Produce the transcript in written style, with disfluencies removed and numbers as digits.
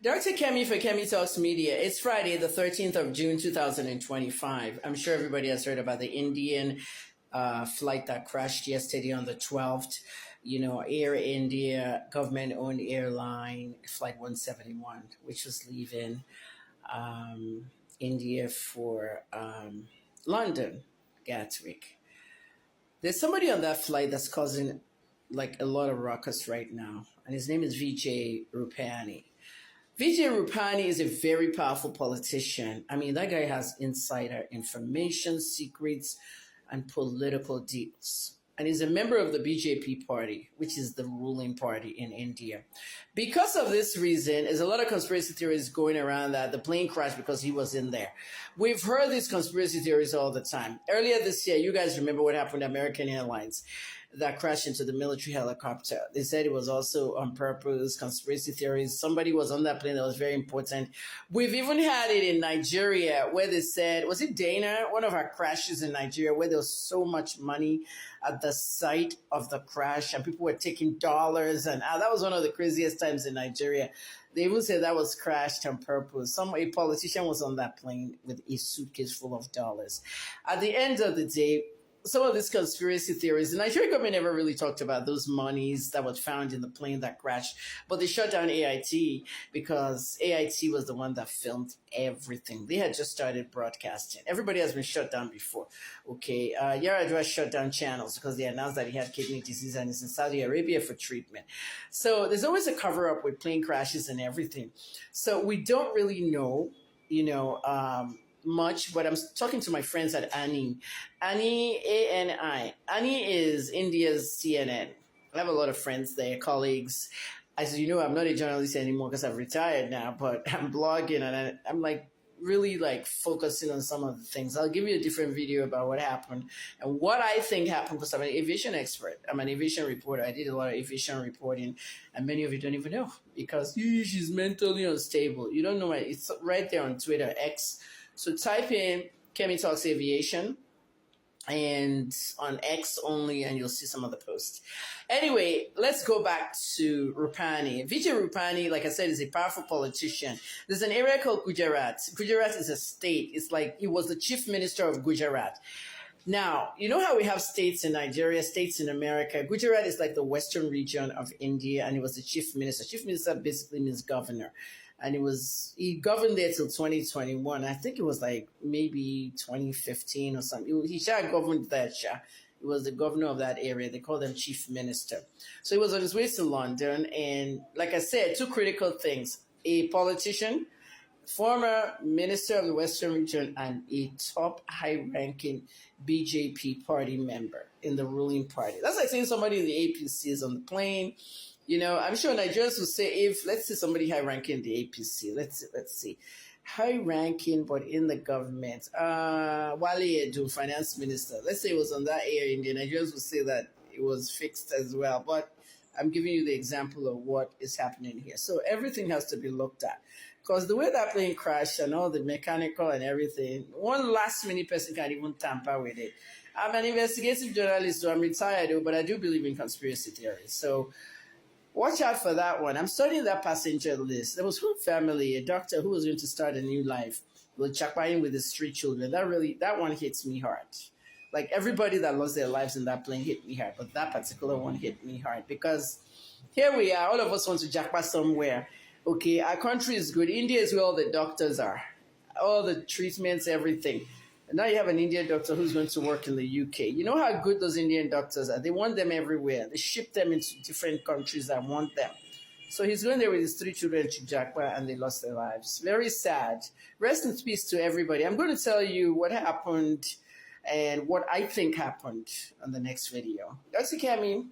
Dr. Kemi for Kemi Talks Media. It's Friday, the 13th of June, 2025. I'm sure everybody has heard about the Indian flight that crashed yesterday on the 12th. You know, Air India, government owned airline, Flight 171, which was leaving um, India for London, Gatwick. There's somebody on that flight that's causing like a lot of ruckus right now, and his name is Vijay Rupani. Vijay Rupani is a very powerful politician. I mean, that guy has insider information, secrets, and political deals. And he's a member of the BJP party, which is the ruling party in India. Because of this reason, there's a lot of conspiracy theories going around that the plane crashed because he was in there. We've heard these conspiracy theories all the time. Earlier this year, you guys remember what happened to American Airlines that crashed into the military helicopter. They said it was also on purpose, conspiracy theories. Somebody was on that plane that was very important. We've even had it in Nigeria where they said, was it Dana? One of our crashes in Nigeria where there was so much money at the site of the crash and people were taking dollars. And that was one of the craziest times in Nigeria. They even said that was crashed on purpose. A politician was on that plane with a suitcase full of dollars. At the end of the day, some of these conspiracy theories, the Nigerian government never really talked about those monies that was found in the plane that crashed, but they shut down AIT because AIT was the one that filmed everything. They had just started broadcasting. Everybody has been shut down before. Okay, Yaradua shut down channels because they announced that he had kidney disease and is in Saudi Arabia for treatment. So there's always a cover up with plane crashes and everything. So we don't really know, much, but I'm talking to my friends at Annie. Annie, A-N-I. Annie is India's CNN. I have a lot of friends there, colleagues. As you know, I'm not a journalist anymore because I've retired now, but I'm blogging and I'm really focusing on some of the things. I'll give you a different video about what happened and what I think happened because I'm an aviation expert. I'm an aviation reporter. I did a lot of aviation reporting and many of you don't even know because she's mentally unstable. You don't know it. It's right there on Twitter, X. So type in Kemi Talks Aviation and on X only, and you'll see some of the posts. Anyway, let's go back to Rupani. Vijay Rupani, like I said, is a powerful politician. There's an area called Gujarat. Gujarat is a state. It's like he was the chief minister of Gujarat. Now, you know how we have states in Nigeria, states in America. Gujarat is like the western region of India, and he was the chief minister. Chief minister basically means governor. And he governed there till 2021. I think it was like maybe 2015 or something. He governed that. He was the governor of that area. They call them chief minister. So he was on his way to London. And like I said, two critical things. A politician, former minister of the Western region, and a top high-ranking BJP party member in the ruling party. That's like saying somebody in the APC is on the plane. You know, I'm sure Nigerians will say, if let's say somebody high-ranking in the APC, let's see, high-ranking but in the government, Wale Edu, finance minister, let's say it was on that Air India, Nigerians will say that it was fixed as well. But I'm giving you the example of what is happening here. So everything has to be looked at. Because the way that plane crashed and all the mechanical and everything, one last-minute person can't even tamper with it. I'm an investigative journalist, so I'm retired, but I do believe in conspiracy theories. So watch out for that one. I'm studying that passenger list. There was one family, a doctor who was going to start a new life, was chakpaing with his 3 children. That one hits me hard. Like everybody that lost their lives in that plane hit me hard, but that particular one hit me hard because here we are, all of us want to jackpot somewhere. Okay, our country is good. India is where all the doctors are, all the treatments, everything. And now you have an Indian doctor who's going to work in the UK. You know how good those Indian doctors are? They want them everywhere. They ship them into different countries that want them. So he's going there with his 3 children to Jakpa and they lost their lives. Very sad. Rest in peace to everybody. I'm going to tell you what happened and what I think happened on the next video. That's it, Kemi.